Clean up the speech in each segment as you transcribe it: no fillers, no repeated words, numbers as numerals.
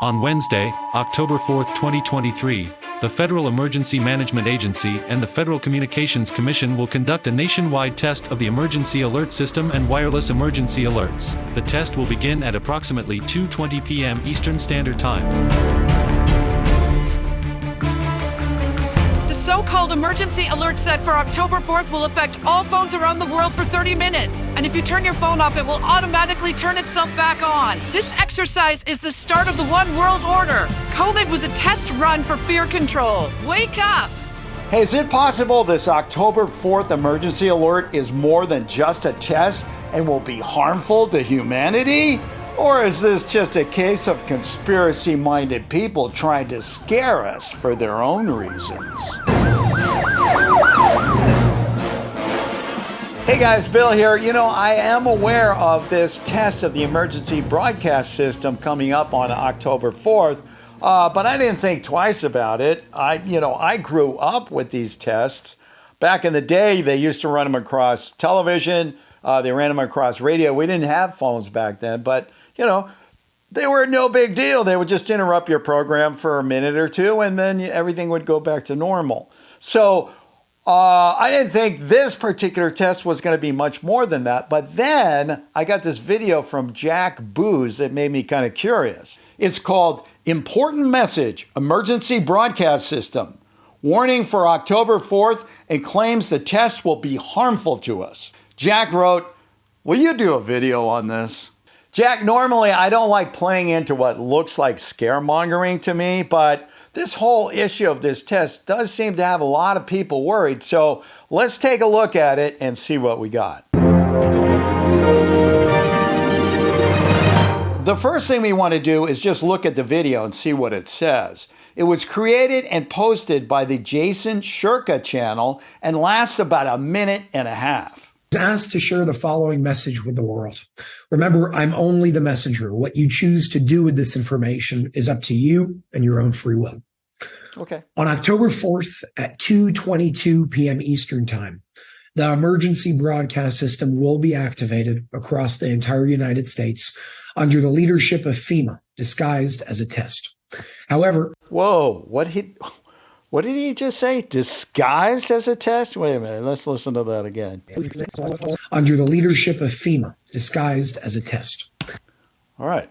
On Wednesday, October 4, 2023, the Federal Emergency Management Agency and the Federal Communications Commission will conduct a nationwide test of the emergency alert system and wireless emergency alerts. The test will begin at approximately 2:20 p.m. Eastern Standard Time. The so-called emergency alert set for October 4th will affect all phones around the world for 30 minutes. And if you turn your phone off, it will automatically turn itself back on. This exercise is the start of the One World Order. COVID was a test run for fear control. Wake up! Hey, is it possible this October 4th emergency alert is more than just a test and will be harmful to humanity? Or is this just a case of conspiracy-minded people trying to scare us for their own reasons? Hey guys, Bill here. You know, I am aware of this test of the emergency broadcast system coming up on October 4th, but I didn't think twice about it. I grew up with these tests. Back in the day, they used to run them across television. They ran them across radio. We didn't have phones back then, but they were no big deal. They would just interrupt your program for a minute or two, and then everything would go back to normal. So I didn't think this particular test was going to be much more than that. But then I got this video from Jack Booz that made me kind of curious. It's called Important Message, Emergency Broadcast System. Warning for October 4th, and claims the test will be harmful to us. Jack wrote, "Will you do a video on this?" Jack, normally I don't like playing into what looks like scaremongering to me, but this whole issue of this test does seem to have a lot of people worried. So let's take a look at it and see what we got. The first thing we want to do is just look at the video and see what it says. It was created and posted by the Jason Shurka channel and lasts about a minute and a half. Asked to share the following message with the world. Remember, I'm only the messenger. What you choose to do with this information is up to you and your own free will. Okay. On October 4th at 2:22 p.m. Eastern Time, the emergency broadcast system will be activated across the entire United States under the leadership of FEMA, disguised as a test. However, whoa, what did he just say? Disguised as a test? Wait a minute, let's listen to that again. Under the leadership of FEMA, disguised as a test. All right.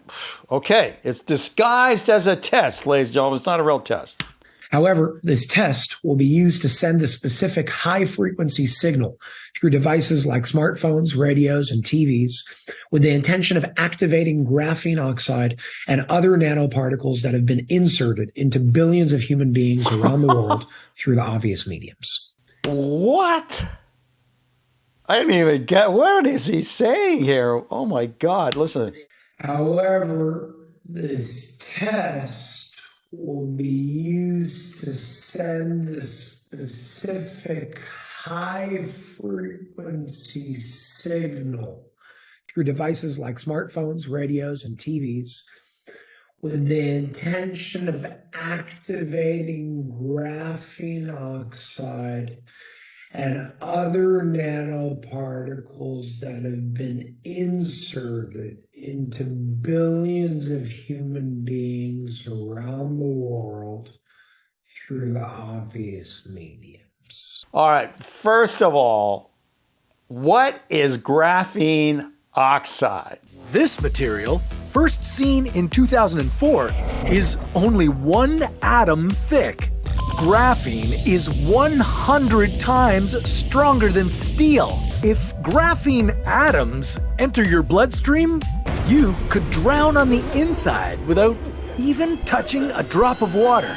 Okay, it's disguised as a test, ladies and gentlemen. It's not a real test. However, this test will be used to send a specific high-frequency signal through devices like smartphones, radios, and TVs with the intention of activating graphene oxide and other nanoparticles that have been inserted into billions of human beings around the world through the obvious mediums. What? I didn't even get, what is he saying here? Oh my God, listen. However, this test will be used to send a specific high-frequency signal through devices like smartphones, radios, and TVs with the intention of activating graphene oxide and other nanoparticles that have been inserted into billions of human beings around the world through the obvious mediums. All right, first of all, what is graphene oxide? This material, first seen in 2004, is only 1 atom thick. Graphene is 100 times stronger than steel. If graphene atoms enter your bloodstream, you could drown on the inside without even touching a drop of water.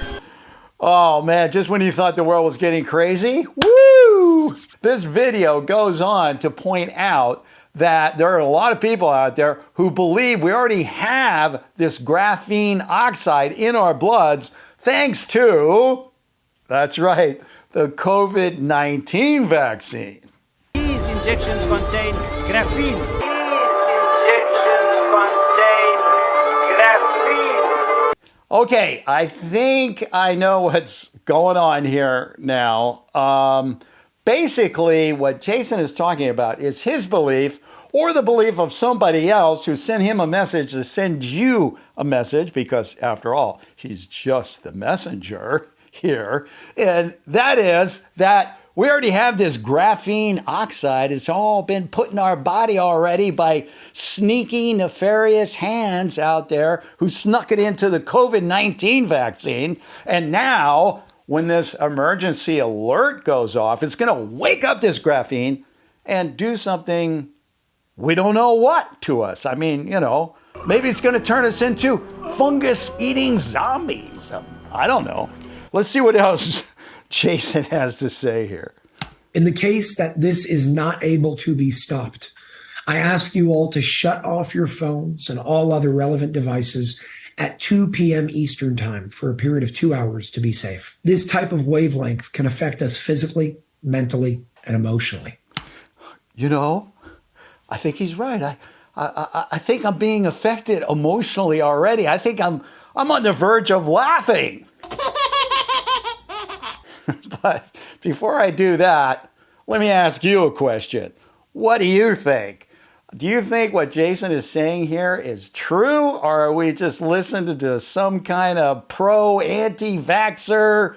Oh man, just when you thought the world was getting crazy, woo! This video goes on to point out that there are a lot of people out there who believe we already have this graphene oxide in our bloods thanks to, that's right, the COVID-19 vaccine. These injections contain graphene. Okay, I think I know what's going on here now. Basically, what Jason is talking about is his belief or the belief of somebody else who sent him a message to send you a message, because after all, he's just the messenger here. And that is that we already have this graphene oxide. It's all been put in our body already by sneaky, nefarious hands out there who snuck it into the COVID-19 vaccine. And now, when this emergency alert goes off, it's going to wake up this graphene and do something we don't know what to us. I mean, maybe it's going to turn us into fungus-eating zombies. I don't know. Let's see what else Jason has to say here. In the case that this is not able to be stopped, I ask you all to shut off your phones and all other relevant devices at 2 p.m. Eastern Time for a period of 2 hours to be safe. This type of wavelength can affect us physically, mentally, and emotionally. I think he's right. I think I'm being affected emotionally already. I think I'm on the verge of laughing. But before I do that, let me ask you a question. What do you think? Do you think what Jason is saying here is true, or are we just listening to some kind of pro-anti-vaxxer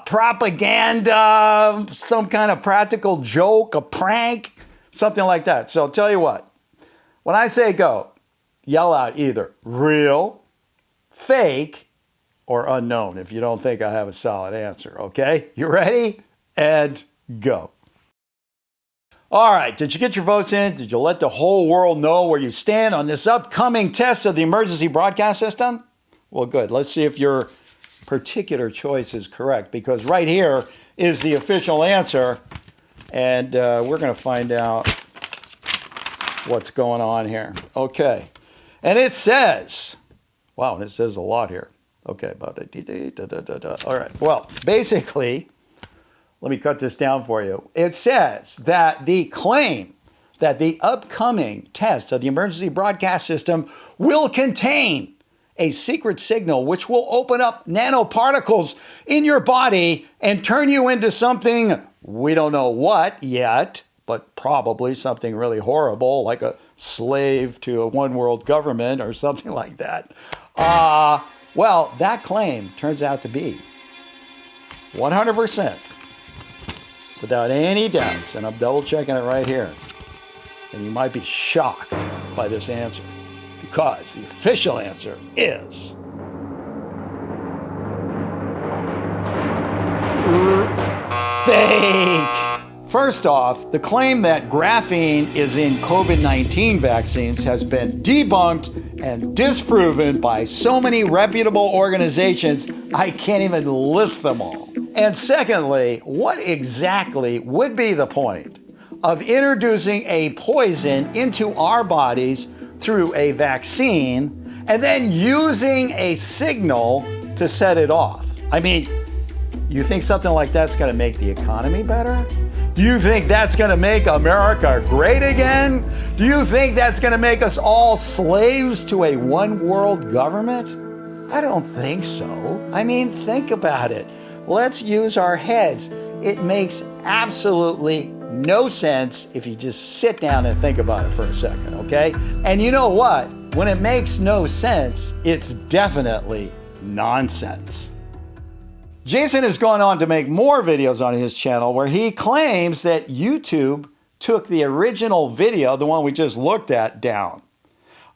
propaganda, some kind of practical joke, a prank, something like that? So I'll tell you what. When I say go, yell out either real, fake, or unknown if you don't think I have a solid answer, okay? You ready? And go. All right, did you get your votes in? Did you let the whole world know where you stand on this upcoming test of the emergency broadcast system? Well, good. Let's see if your particular choice is correct, because right here is the official answer, and we're going to find out what's going on here. Okay, and it says, wow, it says a lot here. Okay, all right. Well, basically, let me cut this down for you. It says that the claim that the upcoming test of the emergency broadcast system will contain a secret signal which will open up nanoparticles in your body and turn you into something we don't know what yet, but probably something really horrible, like a slave to a one world government or something like that. Well, that claim turns out to be 100%, without any doubts, and I'm double checking it right here. And you might be shocked by this answer, because the official answer is fake. First off, the claim that graphene is in COVID-19 vaccines has been debunked and disproven by so many reputable organizations, I can't even list them all. And secondly, what exactly would be the point of introducing a poison into our bodies through a vaccine and then using a signal to set it off? I mean, you think something like that's going to make the economy better? Do you think that's going to make America great again? Do you think that's going to make us all slaves to a one-world government? I don't think so. I mean, think about it. Let's use our heads. It makes absolutely no sense if you just sit down and think about it for a second, okay? And you know what? When it makes no sense, it's definitely nonsense. Jason has gone on to make more videos on his channel where he claims that YouTube took the original video, the one we just looked at, down.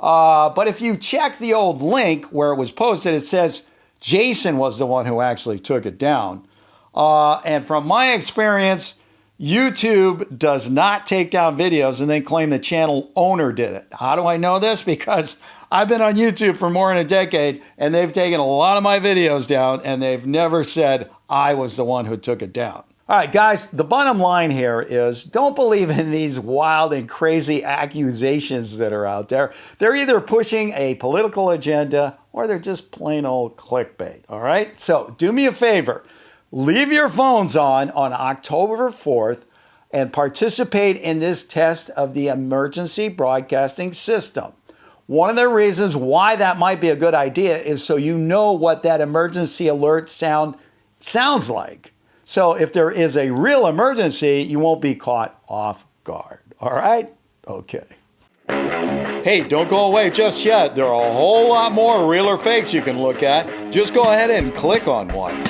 But if you check the old link where it was posted, it says Jason was the one who actually took it down. And from my experience, YouTube does not take down videos and then claim the channel owner did it. How do I know this? Because I've been on YouTube for more than a decade, and they've taken a lot of my videos down, and they've never said I was the one who took it down. All right, guys, the bottom line here is don't believe in these wild and crazy accusations that are out there. They're either pushing a political agenda or they're just plain old clickbait, all right? So do me a favor. Leave your phones on October 4th and participate in this test of the emergency broadcasting system. One of the reasons why that might be a good idea is so you know what that emergency alert sounds like. So if there is a real emergency, you won't be caught off guard. All right? Okay. Hey, don't go away just yet. There are a whole lot more real or fakes you can look at. Just go ahead and click on one.